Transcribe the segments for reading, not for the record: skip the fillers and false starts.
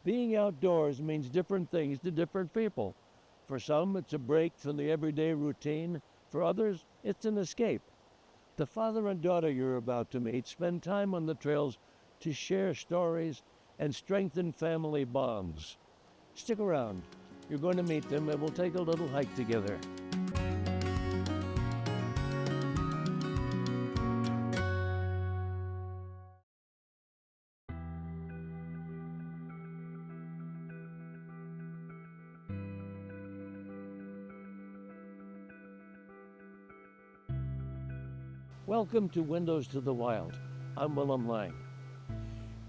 Being outdoors means different things to different people. For some, it's a break from the everyday routine. For others, it's an escape. The father and daughter you're about to meet spend time on the trails to share stories and strengthen family bonds. Stick around. You're going to meet them and we'll take a little hike together. Welcome to Windows to the Wild. I'm Willem Lang.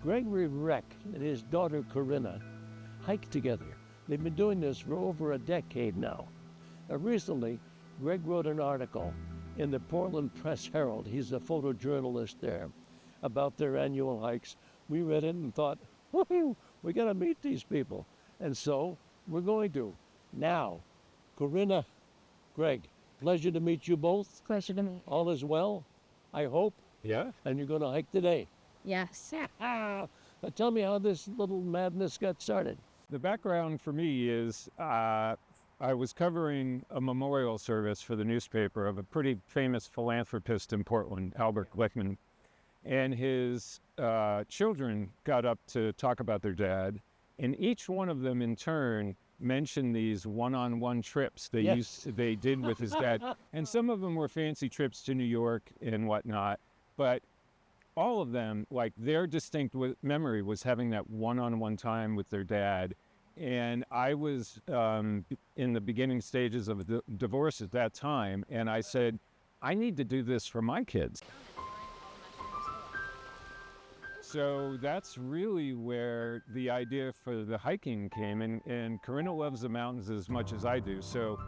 Gregory Reck and his daughter Corinna hike together. They've been doing this for over a decade now. Recently, Greg wrote an article in the Portland Press-Herald, he's a photojournalist there, about their annual hikes. We read it and thought, woohoo, we gotta meet these people. And so, we're going to. Now, Corinna, Greg, pleasure to meet you both. Pleasure to meet. All is well, I hope. Yeah. And you're gonna hike today. Yes. Now tell me how this little madness got started. The background for me is I was covering a memorial service for the newspaper of a pretty famous philanthropist in Portland, Albert Glickman. And his children got up to talk about their dad. And each one of them in turn mentioned these one-on-one trips they did with his dad. And some of them were fancy trips to New York and whatnot. But all of them, like their distinct memory was having that one-on-one time with their dad. And I was in the beginning stages of the divorce at that time. And I said, I need to do this for my kids. So that's really where the idea for the hiking came. And Corinna loves the mountains as much as I do. So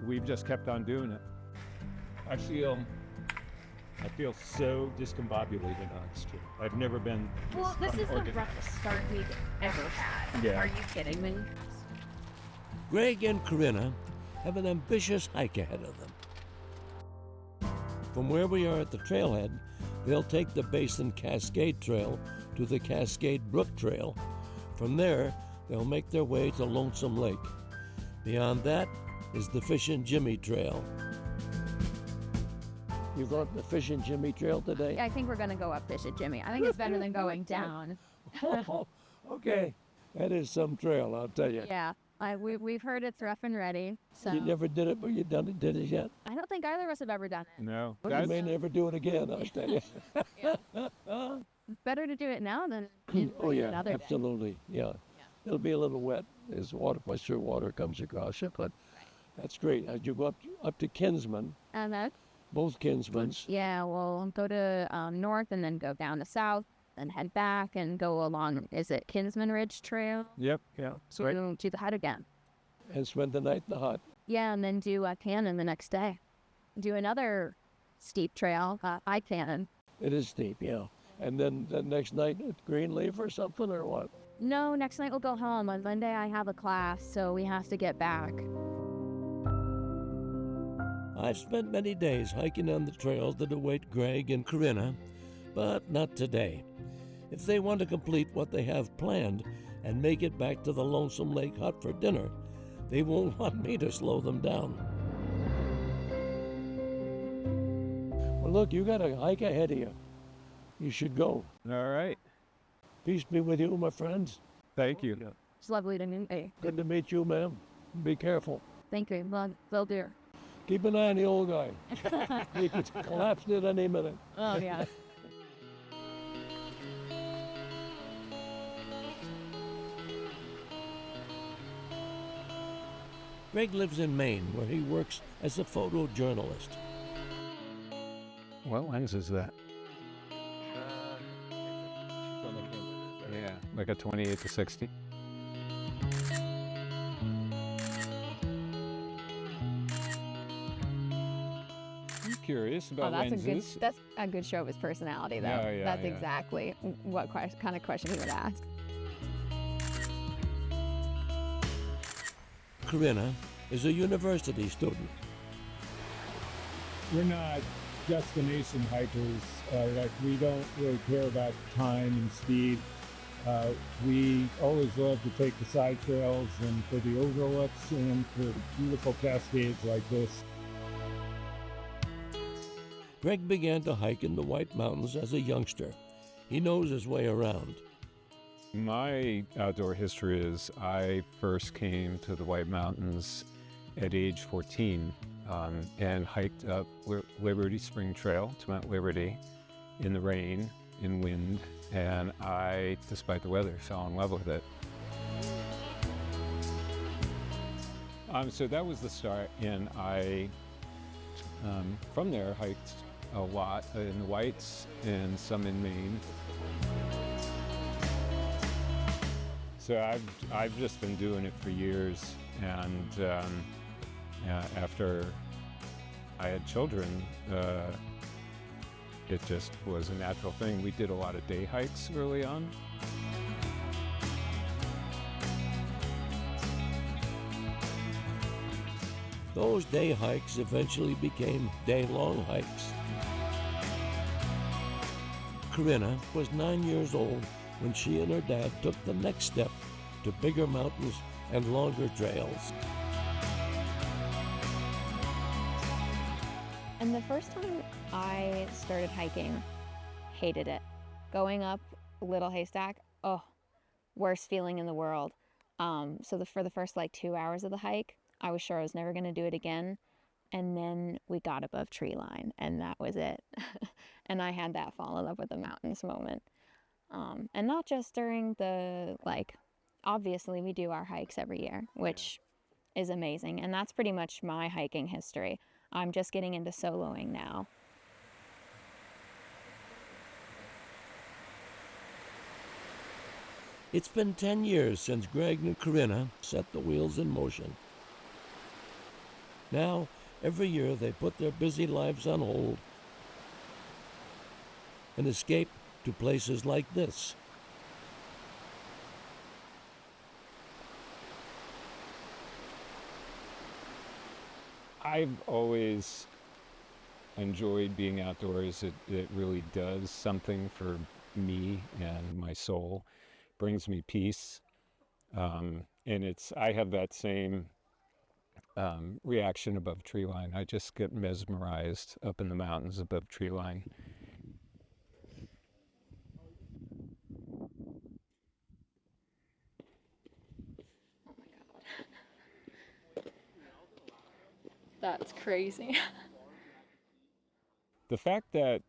we've just kept on doing it. I feel so discombobulated on this trip. I've never been this Well, this is the unorganized. roughest start we've ever had. Yeah. Are you kidding me? Greg and Corinna have an ambitious hike ahead of them. From where we are at the trailhead, they'll take the Basin Cascade Trail to the Cascade Brook Trail. From there, they'll make their way to Lonesome Lake. Beyond that is the Fishin' Jimmy Trail. You go up the Fishin' Jimmy Trail today? I think we're going to go up Fish at Jimmy. I think it's better than going down. Okay, that is some trail, I'll tell you. Yeah. We've heard it's rough and ready. So You never did it, but you did it yet. I don't think either of us have ever done it. No. Well, you may never do it again, I'll tell you. It's better to do it now than Oh yeah, another day. absolutely, yeah. It'll be a little wet as moisture water comes across it, but that's great. As you go up to Kinsman, And that, both Kinsmans, yeah, we'll go to north and then go down to south, then head back and go along, is it Kinsman Ridge Trail? Yep. yeah, So we'll do the hut again. and spend the night in the hut. Yeah, and then do Cannon the next day. Do another steep trail, High Cannon. It is steep, yeah. And then the next night at Greenleaf or something, or what? No, next night we'll go home. On Monday I have a class, so we have to get back. I've spent many days hiking on the trails that await Greg and Corinna, but not today. If they want to complete what they have planned and make it back to the Lonesome Lake hut for dinner, they won't want me to slow them down. Well, look, you got a hike ahead of you. You should go. All right. Peace be with you, my friends. Tthank you. Yeah. It's lovely to meet you. Good to meet you, ma'am. Be careful. Thank you. Well, will do. Keep an eye on the old guy. He could collapse at any minute. Oh, yeah. Greg lives in Maine, where he works as a photojournalist. What lens is that? Yeah, like a 28 to 60. I'm curious about lenses. That's a good show of his personality, though. Yeah, That's yeah. exactly what kind of question he would ask. Corinna is a university student. We're not destination hikers. Like we don't really care about time and speed. We always love to take the side trails and for the overlooks and for beautiful cascades like this. Greg began to hike in the White Mountains as a youngster. He knows his way around. My outdoor history is I first came to the White Mountains at age 14 and hiked up Liberty Spring Trail to Mount Liberty in the rain, in wind, and I, despite the weather, fell in love with it. So that was the start, and I, from there, hiked a lot in the Whites and some in Maine. So I've just been doing it for years, and after I had children, it just was a natural thing. We did a lot of day hikes early on. Those day hikes eventually became day-long hikes. Corinna was 9 years old when she and her dad took the next step to bigger mountains and longer trails. And the first time I started hiking, hated it. Going up Little Haystack, oh, worst feeling in the world. For the first 2 hours of the hike, I was sure I was never going to do it again. And then we got above tree line, and that was it. And I had that fall in love with the mountains moment. And not just during the, obviously we do our hikes every year, which is amazing. And that's pretty much my hiking history. I'm just getting into soloing now. It's been 10 years since Greg and Corinna set the wheels in motion. Now, every year they put their busy lives on hold and escape to places like this. I've always enjoyed being outdoors. It really does something for me and my soul, brings me peace. And I have that same reaction above tree line. I just get mesmerized up in the mountains above tree line. That's crazy. The fact that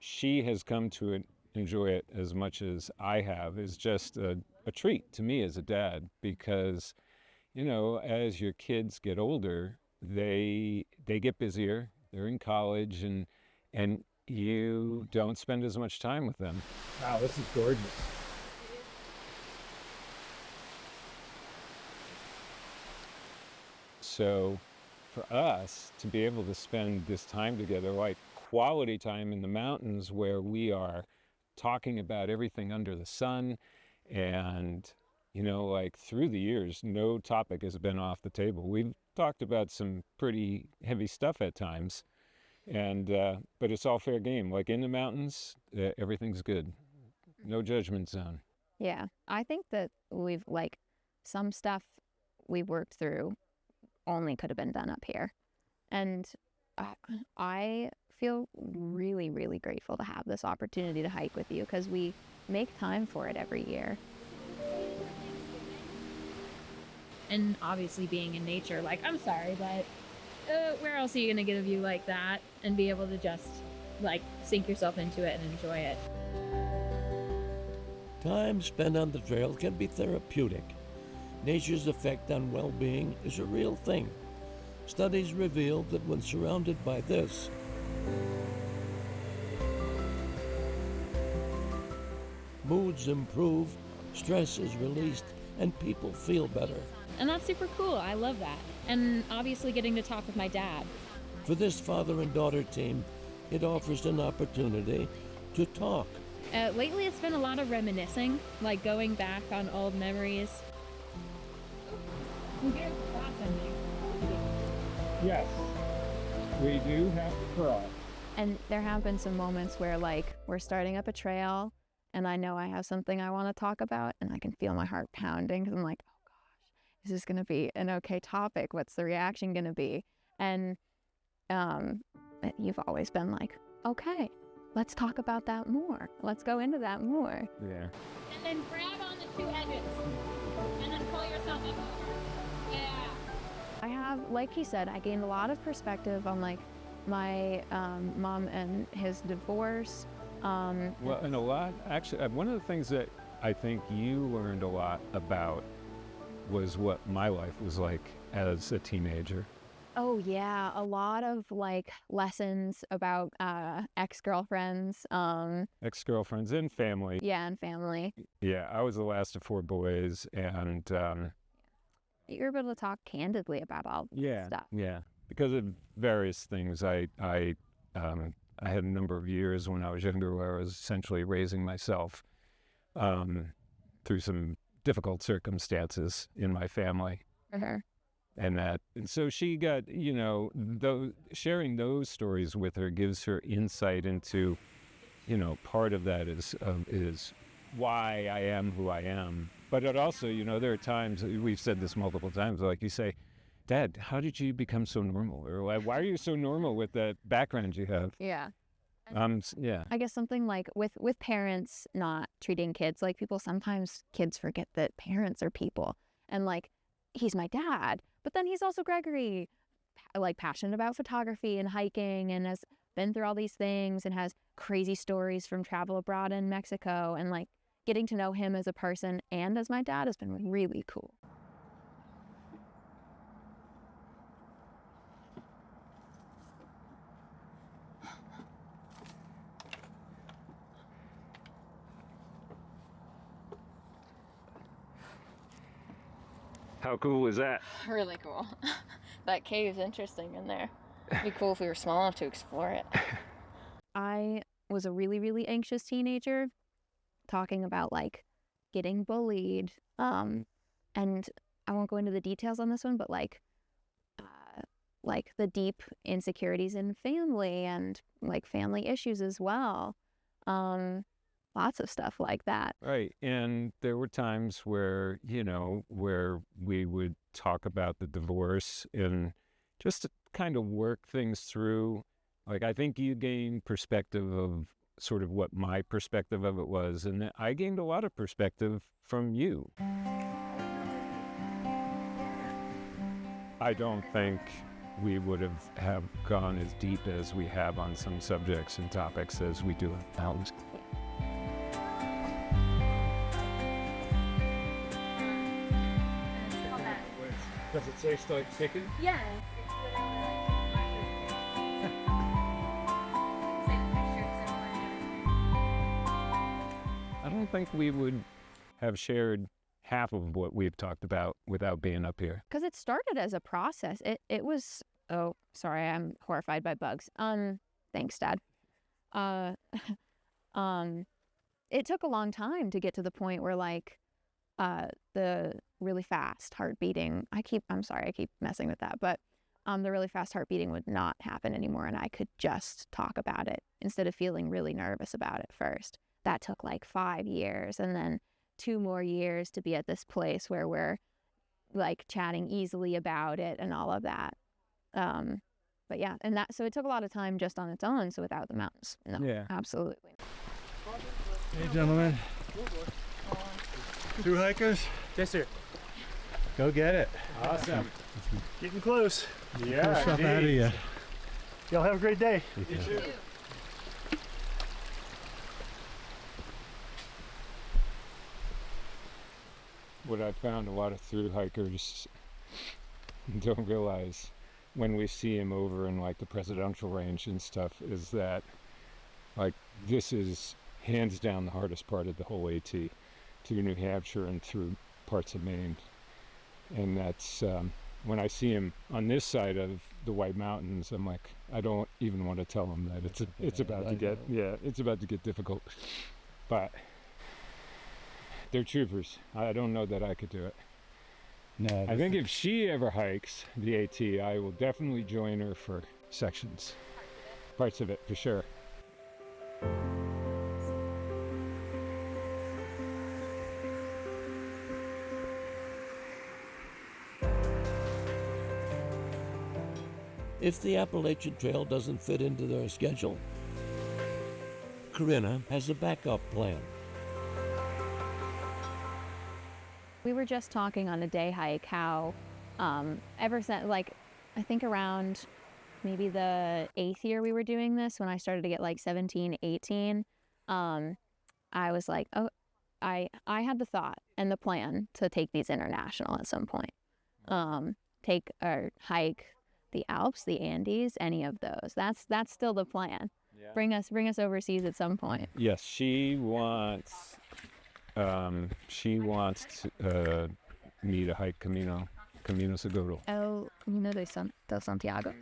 she has come to enjoy it as much as I have is just a treat to me as a dad, because, as your kids get older, they get busier, they're in college, and you don't spend as much time with them. Wow, this is gorgeous. So for us to be able to spend this time together, like quality time in the mountains where we are talking about everything under the sun, and through the years, no topic has been off the table. We've talked about some pretty heavy stuff at times, and but it's all fair game. Like in the mountains, everything's good. No judgment zone. Yeah, I think that we've some stuff we worked through only could have been done up here. And I feel really, really grateful to have this opportunity to hike with you, because we make time for it every year. And obviously being in nature, I'm sorry, but where else are you going to get a view like that and be able to just sink yourself into it and enjoy it? Time spent on the trail can be therapeutic. Nature's effect on well-being is a real thing. Studies reveal that when surrounded by this, moods improve, stress is released, and people feel better. And that's super cool. I love that. And obviously getting to talk with my dad. For this father and daughter team, it offers an opportunity to talk. Lately it's been a lot of reminiscing, going back on old memories. Yes, we do have to cross. And there have been some moments where we're starting up a trail and I know I have something I want to talk about, and I can feel my heart pounding because I'm like, oh gosh, is this going to be an okay topic? What's the reaction going to be? And you've always been like, okay, let's talk about that more. Let's go into that more. Yeah. And then grab on the two edges and then pull yourself up over. Yeah. I have, like he said, I gained a lot of perspective on like my mom and his divorce. Well, and a lot, actually, one of the things that I think you learned a lot about was what my life was like as a teenager. Oh yeah, a lot of like lessons about ex-girlfriends. Ex-girlfriends and family. Yeah, and family. Yeah, I was the last of 4 boys, and You were able to talk candidly about all that stuff. yeah, because of various things. I had a number of years when I was younger where I was essentially raising myself through some difficult circumstances in my family. Uh-huh. And so she got, sharing those stories with her gives her insight into, part of that is why I am who I am. But it also, there are times, we've said this multiple times, like you say, Dad, how did you become so normal? Or like, why are you so normal with that background you have? Yeah. Yeah. I guess something like with parents not treating kids like people, sometimes kids forget that parents are people. And like, he's my dad, but then he's also Gregory, like passionate about photography and hiking and has been through all these things and has crazy stories from travel abroad in Mexico. And like getting to know him as a person and as my dad has been really cool. How cool is that? Really cool. That cave's interesting in there. It'd be cool if we were small enough to explore it. I was a really, really anxious teenager, talking about like getting bullied. And I won't go into the details on this one, but like the deep insecurities in family and like family issues as well. Lots of stuff like that. Right. And there were times where, where we would talk about the divorce and just to kind of work things through. Like, I think you gained perspective of sort of what my perspective of it was. And I gained a lot of perspective from you. I don't think we would have gone as deep as we have on some subjects and topics as we do now. Does it taste like chicken? Yes. I don't think we would have shared half of what we've talked about without being up here. Because it started as a process. It was, oh, sorry, I'm horrified by bugs. Thanks, Dad. It took a long time to get to the point where like the really fast heart beating, I'm sorry, I keep messing with that, but the really fast heart beating would not happen anymore, and I could just talk about it instead of feeling really nervous about it first. That took like 5 years, and then 2 more years to be at this place where we're like chatting easily about it and all of that. But yeah, and so it took a lot of time just on its own. So without the mountains, no, Yeah. absolutely. Hey, gentlemen. 2 hikers? Yes, sir. Go get it. Awesome. Getting close. Yeah. Pull stuff out of you. Y'all have a great day. You too. What I've found a lot of through hikers don't realize when we see him over in like the presidential range and stuff is that like this is hands down the hardest part of the whole AT through New Hampshire and through parts of Maine. And that's when I see him on this side of the White Mountains, I'm like, I don't even want to tell him that it's about to get difficult. But they're troopers. I don't know that I could do it. No, I think if she ever hikes the AT, I will definitely join her for sections. Parts of it, for sure. if the Appalachian Trail doesn't fit into their schedule. Corinna has a backup plan. We were just talking on a day hike how ever since, like, I think around maybe the 8th year we were doing this, when I started to get like 17, 18, I was like, oh, I had the thought and the plan to take these international at some point. Take or hike the Alps, the Andes, any of those. That's still the plan. Yeah. Bring us overseas at some point. Yes, she wants me to hike Camino Seguro. El Camino de Santiago.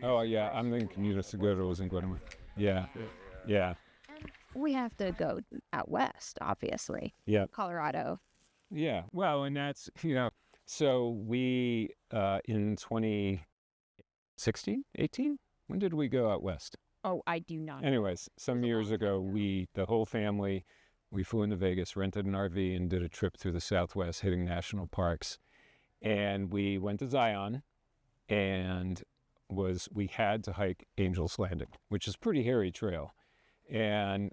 Oh yeah, I'm thinking Camino Seguro is in Guatemala. Yeah, yeah, We have to go out west, obviously. yeah. Colorado. Yeah, well, and that's, so we, in 2016, 18, when did we go out west? Oh, I do not. Anyways, some years ago, the whole family, we flew into Vegas, rented an RV, and did a trip through the Southwest, hitting national parks. And we went to Zion, and we had to hike Angel's Landing, which is a pretty hairy trail. And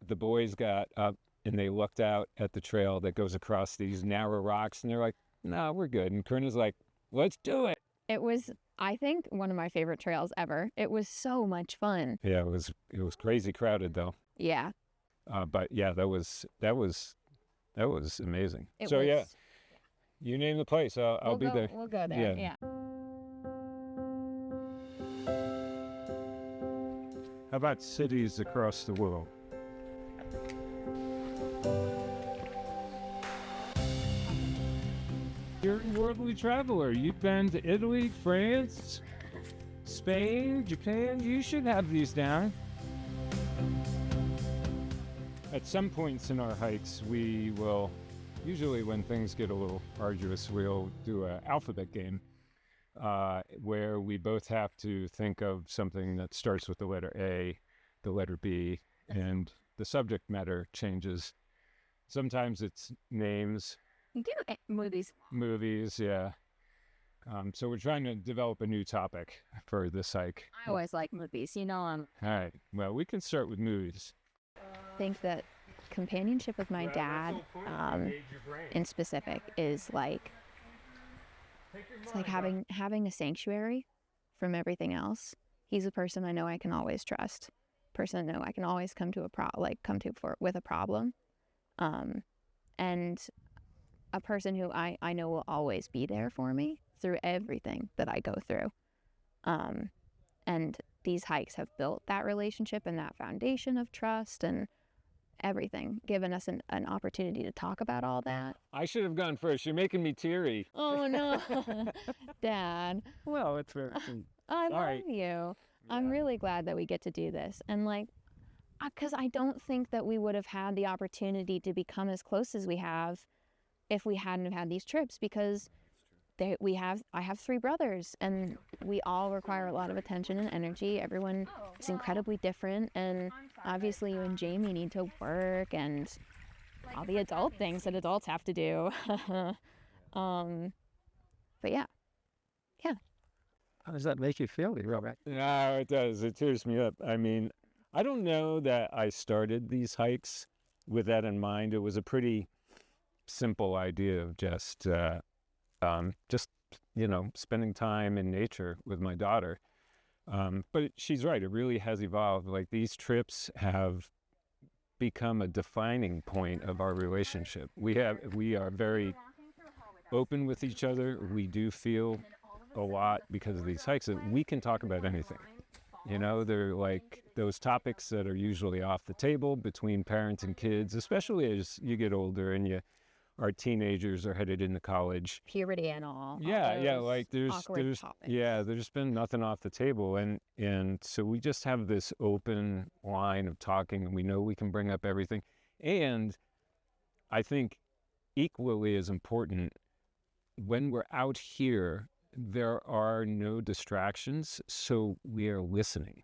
the boys got up, and they looked out at the trail that goes across these narrow rocks, and they're like, "No, we're good." And Corinna's like, "Let's do it." It was, I think, one of my favorite trails ever. It was so much fun. Yeah, it was crazy crowded though. Yeah. But yeah, that was amazing. It So was, yeah, you name the place, I'll be there. We'll go there. Yeah. Yeah. How about cities across the world? You're a worldly traveler. You've been to Italy, France, Spain, Japan. You should have these down. At some points in our hikes, we will, usually when things get a little arduous, we'll do an alphabet game where we both have to think of something that starts with the letter A, the letter B, and the subject matter changes. Sometimes it's names. You do movies. Movies, yeah. So we're trying to develop a new topic for this hike. I always like movies. All right. Well, we can start with movies. I think that companionship with my dad, in specific, is like, it's like having a sanctuary from everything else. He's a person I know I can always trust. Person I know I can always come to with a problem, and a person who I know will always be there for me through everything that I go through. And these hikes have built that relationship and that foundation of trust and everything, given us an opportunity to talk about all that. I should have gone first. You're making me teary. Oh no, Dad. Well, it's very sweet. I love right. you. I'm really glad that we get to do this. And like, because I don't think that we would have had the opportunity to become as close as we have if we hadn't have had these trips, because I have 3 brothers and we all require a lot of attention and energy. Everyone is incredibly different, and obviously you and Jamie need to work and all the adult things that adults have to do. But yeah. How does that make you feel, Robert? No, it does. It tears me up. I mean, I don't know that I started these hikes with that in mind. It was a pretty simple idea of just spending time in nature with my daughter. But she's right. It really has evolved. Like, these trips have become a defining point of our relationship. We are very open with each other. We do feel a lot because of these hikes that we can talk about anything. They're like those topics that are usually off the table between parents and kids, especially as you get older and our teenagers are headed into college. Puberty and all. Yeah, like there's topics. there's been nothing off the table, and so we just have this open line of talking, and we know we can bring up everything. And I think equally as important, when we're out here, there are no distractions, so we are listening.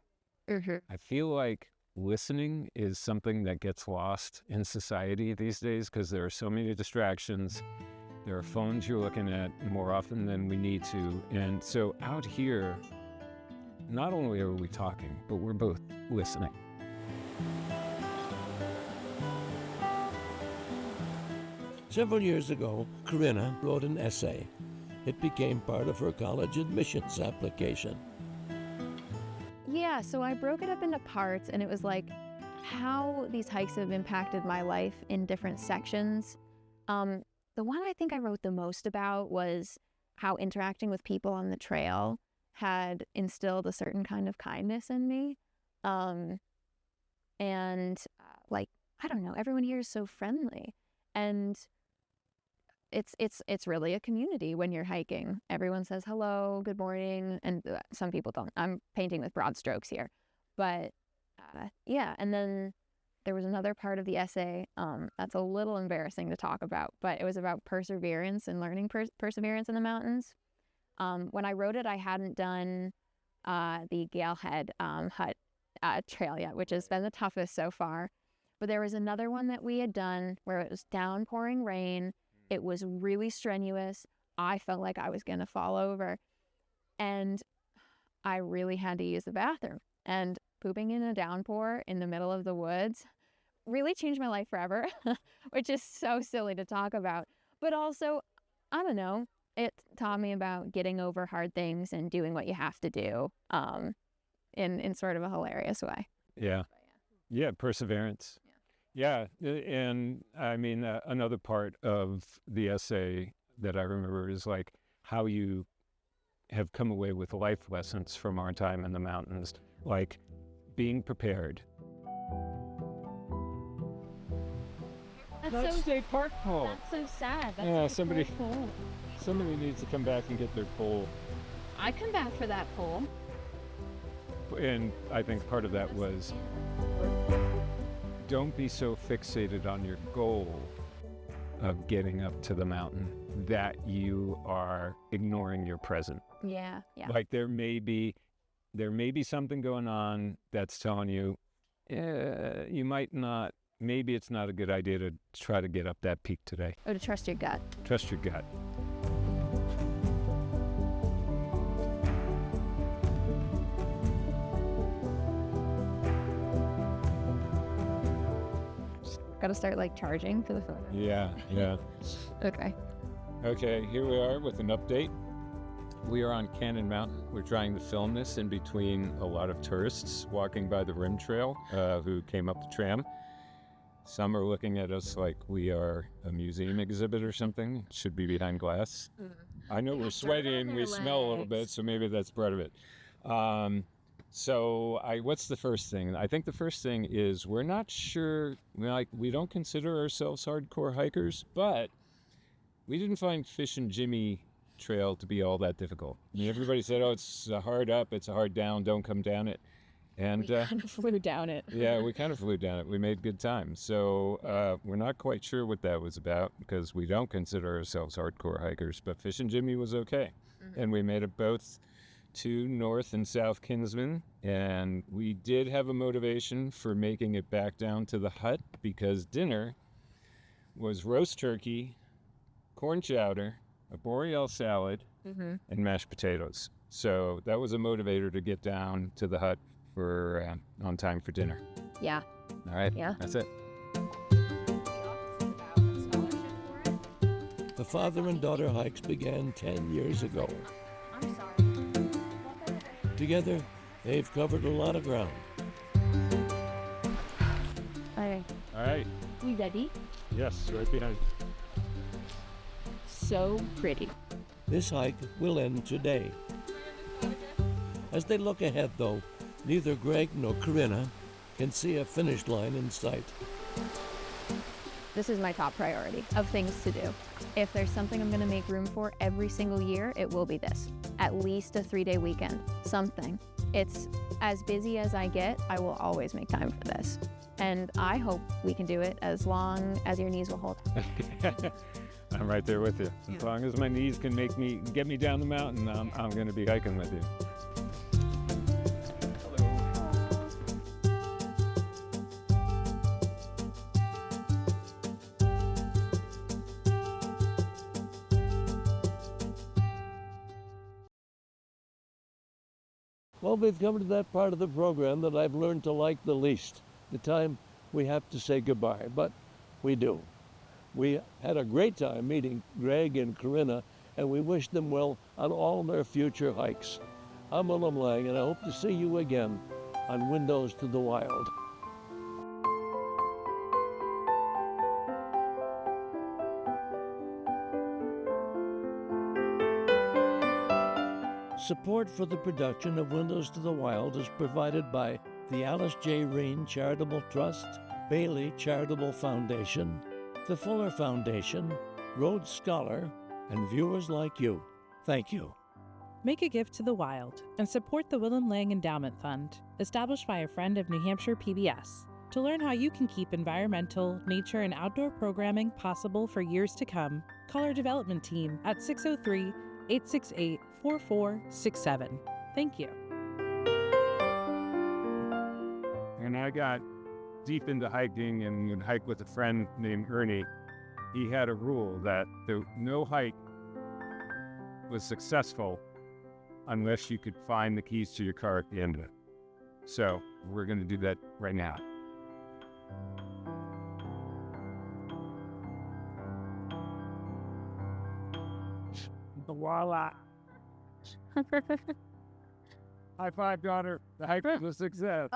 Mm-hmm. I feel like listening is something that gets lost in society these days because there are so many distractions, There are phones you're looking at more often than we need to. And so out here, not only are we talking, but we're both listening. Several years ago, Corinna wrote an essay. It became part of her college admissions application. Yeah, so I broke it up into parts, and it was like how these hikes have impacted my life in different sections. The one I think I wrote the most about was how interacting with people on the trail had instilled a certain kind of kindness in me. Like, I don't know, everyone here is so friendly. And it's really a community when you're hiking. Everyone says hello, good morning, and some people don't. I'm painting with broad strokes here. But yeah, and then there was another part of the essay that's a little embarrassing to talk about, but it was about perseverance and learning perseverance in the mountains. When I wrote it, I hadn't done the Galehead Hut trail yet, which has been the toughest so far. But there was another one that we had done where it was downpouring rain. It was really strenuous. I felt like I was going to fall over. And I really had to use the bathroom. And pooping in a downpour in the middle of the woods really changed my life forever, which is so silly to talk about. But also, I don't know, it taught me about getting over hard things and doing what you have to do in sort of a hilarious way. Yeah. Yeah, perseverance. Yeah, and I mean, another part of the essay that I remember is like how you have come away with life lessons from our time in the mountains, like being prepared. That's so State Park pole. That's so sad. That's Yeah, like somebody- a cool pole. Somebody needs to come back and get their pole. I'd come back for that pole. And I think part of that was don't be so fixated on your goal of getting up to the mountain that you are ignoring your present. Yeah. Like there may be something going on that's telling you you might not, maybe it's not a good idea to try to get up that peak today. Or to trust your gut. Trust your gut. Got to start like charging for the phone. Yeah. Okay. Okay, here we are with an update. We are on Cannon Mountain. We're trying to film this in between a lot of tourists walking by the Rim Trail who came up the tram. Some are looking at us like we are a museum exhibit or something. Should be behind glass. I know we're sweaty and we smell a little bit, so maybe that's part of it. What's the first thing? I think the first thing is we're not sure, we don't consider ourselves hardcore hikers, but we didn't find Fish and Jimmy Trail to be all that difficult. I mean, everybody said, oh, it's a hard up, it's a hard down, don't come down it. And We kind of flew down it. yeah, we kind of flew down it. We made good time. So we're not quite sure what that was about because we don't consider ourselves hardcore hikers, but Fish and Jimmy was okay. And we made it both to North and South Kinsman, and we did have a motivation for making it back down to the hut because dinner was roast turkey, corn chowder, a Boreal salad, and mashed potatoes. So that was a motivator to get down to the hut for on time for dinner. Yeah. All right, Yeah. that's it. The father and daughter hikes began 10 years ago. I'm sorry. Together, they've covered a lot of ground. Okay. All right, We ready? yes, right behind. So pretty. This hike will end today. As they look ahead, though, neither Greg nor Corinna can see a finish line in sight. This is my top priority of things to do. If there's something I'm going to make room for every single year, it will be this. At least a 3-day weekend. Something. It's as busy as I get, I will always make time for this. And I hope we can do it as long as your knees will hold. I'm right there with you. As long as my knees can get me down the mountain, I'm going to be hiking with you. Well, we've come to that part of the program that I've learned to like the least, the time we have to say goodbye, but we do. We had a great time meeting Greg and Corinna, and we wish them well on all their future hikes. I'm Willem Lang, and I hope to see you again on Windows to the Wild. Support for the production of Windows to the Wild is provided by the Alice J. Reen Charitable Trust, Bailey Charitable Foundation, the Fuller Foundation, Rhodes Scholar, and viewers like you. Thank you. Make a gift to the wild and support the Willem Lang Endowment Fund, established by a friend of New Hampshire PBS. To learn how you can keep environmental, nature, and outdoor programming possible for years to come, call our development team at 603-868-4467. Thank you. And I got deep into hiking and would hike with a friend named Ernie. He had a rule that no hike was successful unless you could find the keys to your car at the end of it. So we're going to do that right now. Voila. High five, daughter. The hike was a success.